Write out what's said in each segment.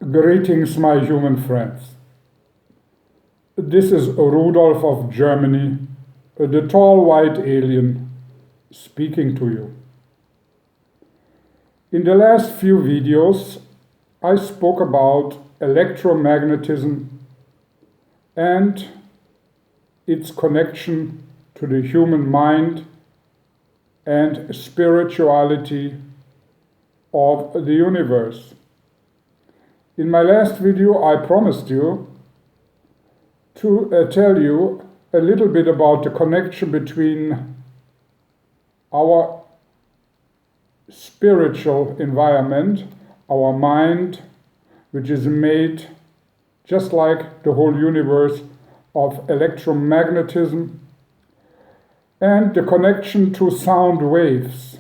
Greetings, my human friends. This is Rudolf of Germany, the tall white alien, speaking to you. In the last few videos, I spoke about electromagnetism and its connection to the human mind and spirituality of the universe. In my last video, I promised you to tell you a little bit about the connection between our spiritual environment, our mind, which is made just like the whole universe of electromagnetism, and the connection to sound waves,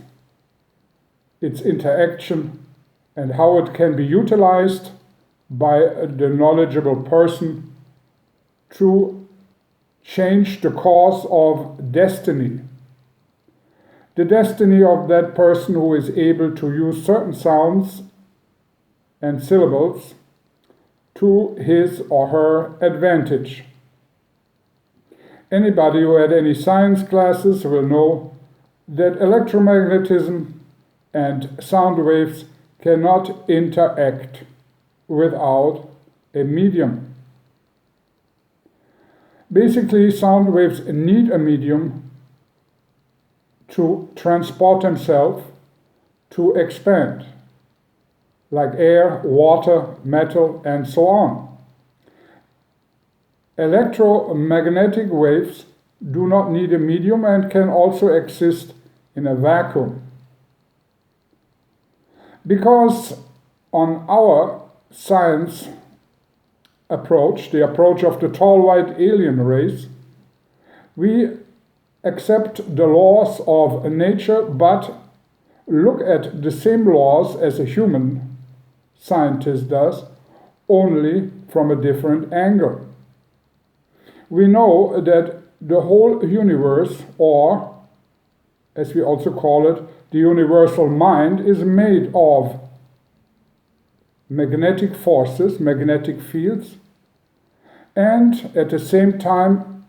its interaction, and how it can be utilized by the knowledgeable person to change the course of destiny. The destiny of that person who is able to use certain sounds and syllables to his or her advantage. Anybody who had any science classes will know that electromagnetism and sound waves cannot interact without a medium. Basically, sound waves need a medium to transport themselves, to expand, like air, water, metal, and so on. Electromagnetic waves do not need a medium and can also exist in a vacuum. Because on our science approach, the approach of the tall white alien race, we accept the laws of nature but look at the same laws as a human scientist does, only from a different angle. We know that the whole universe, or as we also call it, the universal mind, is made of magnetic forces, magnetic fields, and at the same time,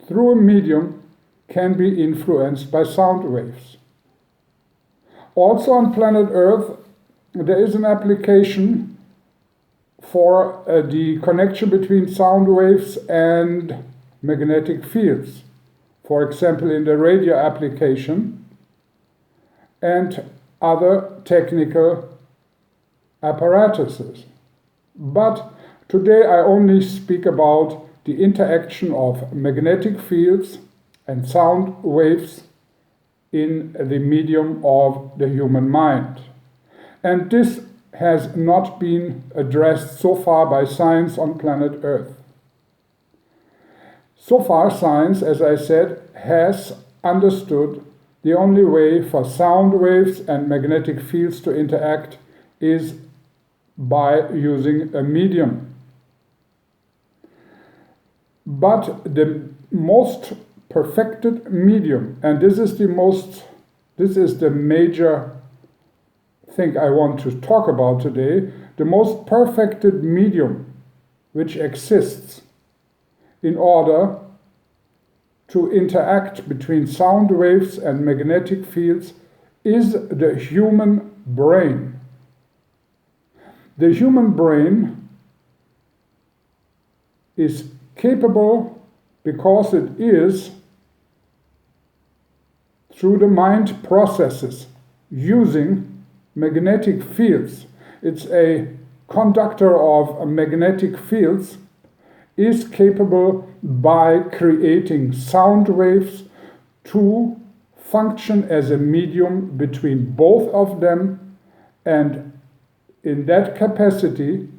through a medium, can be influenced by sound waves. Also on planet Earth, there is an application for the connection between sound waves and magnetic fields. For example, in the radio application and other technical apparatuses. But today I only speak about the interaction of magnetic fields and sound waves in the medium of the human mind. And this has not been addressed so far by science on planet Earth. So far, science, as I said, has understood the only way for sound waves and magnetic fields to interact is by using a medium. But the most perfected medium, and this is the major thing I want to talk about today, the most perfected medium which exists in order to interact between sound waves and magnetic fields is the human brain. The human brain is capable, because it is, through the mind processes, using magnetic fields. It's a conductor of magnetic fields, is capable by creating sound waves to function as a medium between both of them, and in that capacity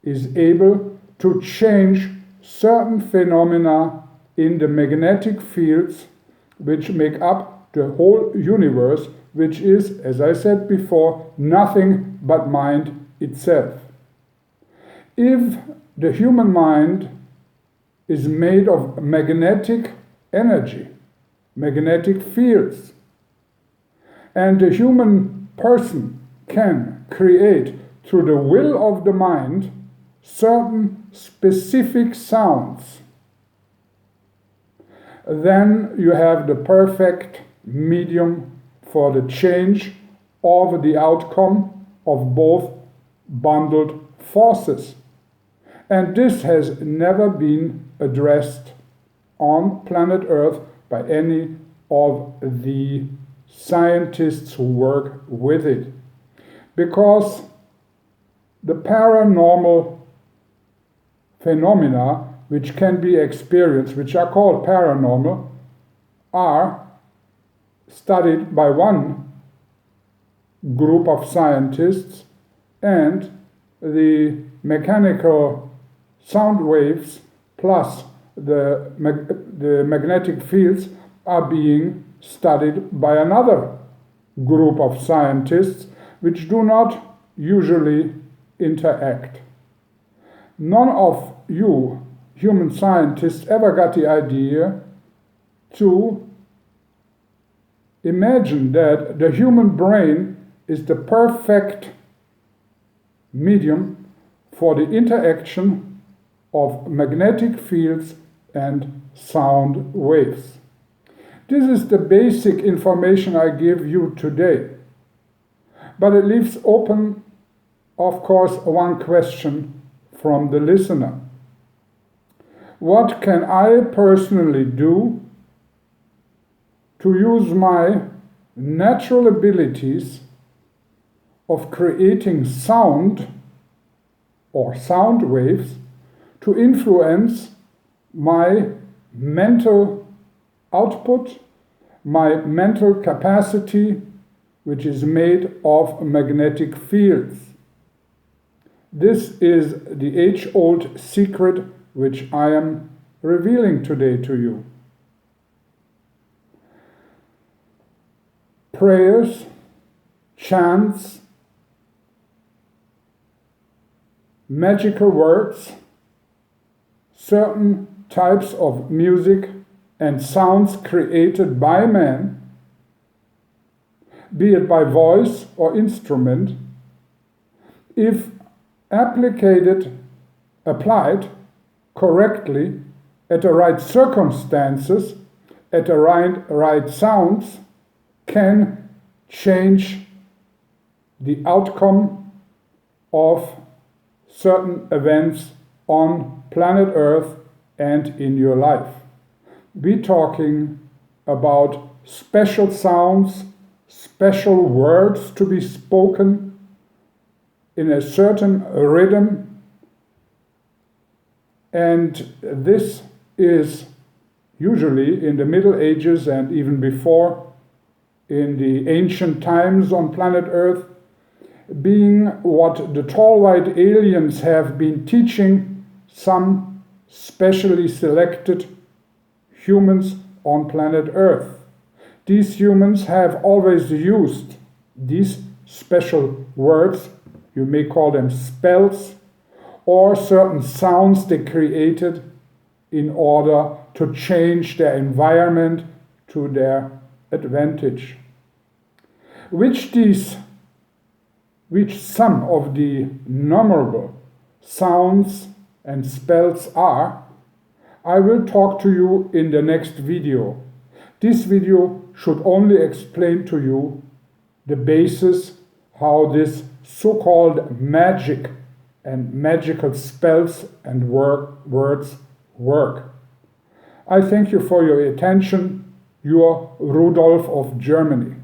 is able to change certain phenomena in the magnetic fields which make up the whole universe, which is, as I said before, nothing but mind itself. If the human mind is made of magnetic energy, magnetic fields, and the human person can create through the will of the mind certain specific sounds, then you have the perfect medium for the change of the outcome of both bundled forces. And this has never been addressed on planet Earth by any of the scientists who work with it. Because the paranormal phenomena which can be experienced, which are called paranormal, are studied by one group of scientists, and the mechanical sound waves plus the magnetic fields are being studied by another group of scientists, which do not usually interact. None of you human scientists ever got the idea to imagine that the human brain is the perfect medium for the interaction of magnetic fields and sound waves. This is the basic information I give you today. But it leaves open, of course, one question from the listener. What can I personally do to use my natural abilities of creating sound or sound waves to influence my mental output, my mental capacity, which is made of magnetic fields? This is the age-old secret which I am revealing today to you. Prayers, chants, magical words, certain types of music and sounds created by man, be it by voice or instrument, if applied correctly at the right circumstances, at the right sounds, can change the outcome of certain events on planet Earth and in your life. We're talking about special sounds, special words to be spoken in a certain rhythm, and this is usually in the Middle Ages and even before, in the ancient times on planet Earth, being what the tall white aliens have been teaching some specially selected humans on planet Earth. These humans have always used these special words, you may call them spells, or certain sounds they created in order to change their environment to their advantage. Which some of the innumerable sounds and spells are, I will talk to you in the next video. This video should only explain to you the basis how this so-called magic and magical spells and words work. I thank you for your attention. Your Rudolf of Germany.